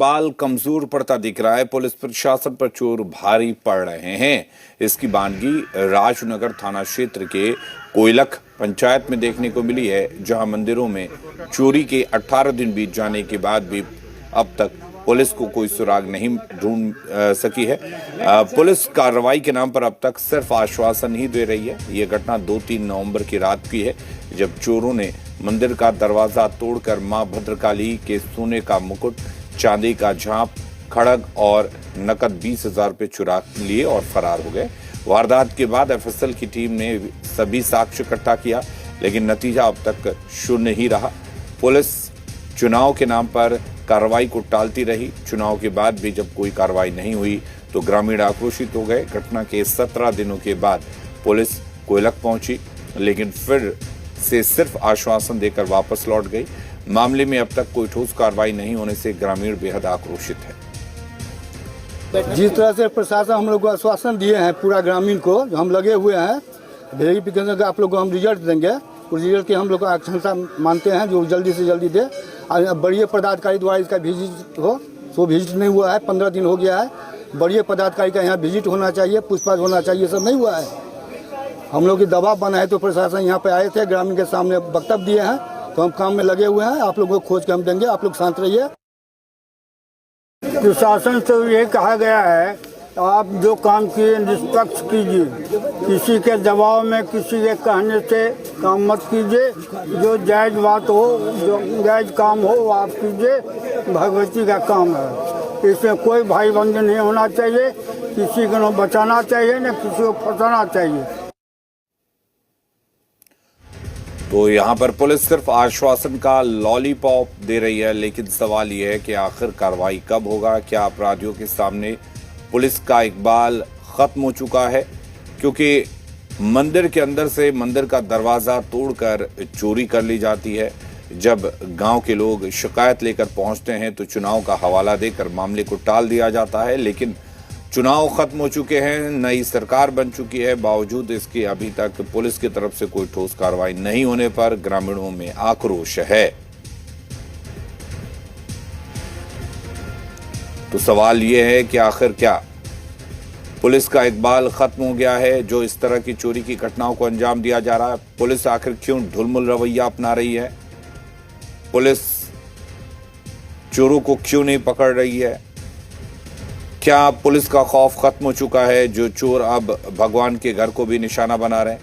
पाल कमजोर पड़ता दिख रहा है। पुलिस प्रशासन पर चोर भारी पड़ रहे हैं। इसकी बानगी राजनगर थाना क्षेत्र के कोयलख पंचायत में देखने को मिली है, जहां मंदिरों में चोरी के 18 दिन बीत जाने के बाद भी अब तक पुलिस को कोई सुराग नहीं ढूंढ सकी है। पुलिस कार्रवाई के नाम पर अब तक सिर्फ आश्वासन ही दे रही है। ये घटना 2-3 नवंबर की रात की है, जब चोरों ने मंदिर का दरवाजा तोड़कर मां भद्रकाली के सोने का मुकुट, चांदी का झांप, खड़ग और नकद 20,000 रुपये चुरा लिए और फरार हो गए। वारदात के बाद एफएसएल की टीम ने सभी साक्ष्य इकट्ठा किया, लेकिन नतीजा अब तक शून्य ही रहा। पुलिस चुनाव के नाम पर कार्रवाई को टालती रही। चुनाव के बाद भी जब कोई कार्रवाई नहीं हुई तो ग्रामीण आक्रोशित हो गए। घटना के 17 दिनों के बाद पुलिस कोयलख पहुंची, लेकिन फिर से सिर्फ आश्वासन देकर वापस लौट गई। मामले में अब तक कोई ठोस कार्रवाई नहीं होने से ग्रामीण बेहद आक्रोशित है। जिस तरह से प्रशासन हम लोग को आश्वासन दिए हैं, पूरा ग्रामीण को हम लगे हुए हैं, वेरिफिकेशन का आप लोग को हम रिजल्ट देंगे। उस रिजल्ट की हम लोग आकांक्षा मानते हैं जो जल्दी से जल्दी दे। बड़े पदाधिकारी द्वारा इसका विजिट हो, सो विजिट नहीं हुआ है। 15 दिन हो गया है। बड़े पदाधिकारी का यहाँ विजिट होना चाहिए, पूछताछ होना चाहिए, सब नहीं हुआ है। हम लोग की दबाव बना है तो प्रशासन यहाँ पे आए थे, ग्रामीण के सामने वक्तव्य दिए हैं, तो हम काम में लगे हुए हैं। आप लोगों को खोज के हम देंगे, आप लोग शांत रहिए। प्रशासन से ये कहा गया है, आप जो काम किए निष्पक्ष कीजिए, किसी के दबाव में, किसी के कहने से काम मत कीजिए। जो जायज बात हो, जो जायज काम हो वो आप कीजिए। भगवती का काम है, इसमें कोई भाई बंदी नहीं होना चाहिए। किसी को न बचाना चाहिए न किसी को फंसाना चाहिए। तो यहाँ पर पुलिस सिर्फ आश्वासन का लॉलीपॉप दे रही है, लेकिन सवाल ये है कि आखिर कार्रवाई कब होगा? क्या अपराधियों के सामने पुलिस का इकबाल खत्म हो चुका है? क्योंकि मंदिर के अंदर से मंदिर का दरवाजा तोड़कर चोरी कर ली जाती है। जब गांव के लोग शिकायत लेकर पहुंचते हैं तो चुनाव का हवाला देकर मामले को टाल दिया जाता है, लेकिन चुनाव खत्म हो चुके हैं, नई सरकार बन चुकी है, बावजूद इसके अभी तक पुलिस की तरफ से कोई ठोस कार्रवाई नहीं होने पर ग्रामीणों में आक्रोश है। तो सवाल यह है कि आखिर क्या पुलिस का इकबाल खत्म हो गया है जो इस तरह की चोरी की घटनाओं को अंजाम दिया जा रहा है? पुलिस आखिर क्यों ढुलमुल रवैया अपना रही है? पुलिस चोरों को क्यों नहीं पकड़ रही है? क्या पुलिस का खौफ खत्म हो चुका है जो चोर अब भगवान के घर को भी निशाना बना रहे हैं?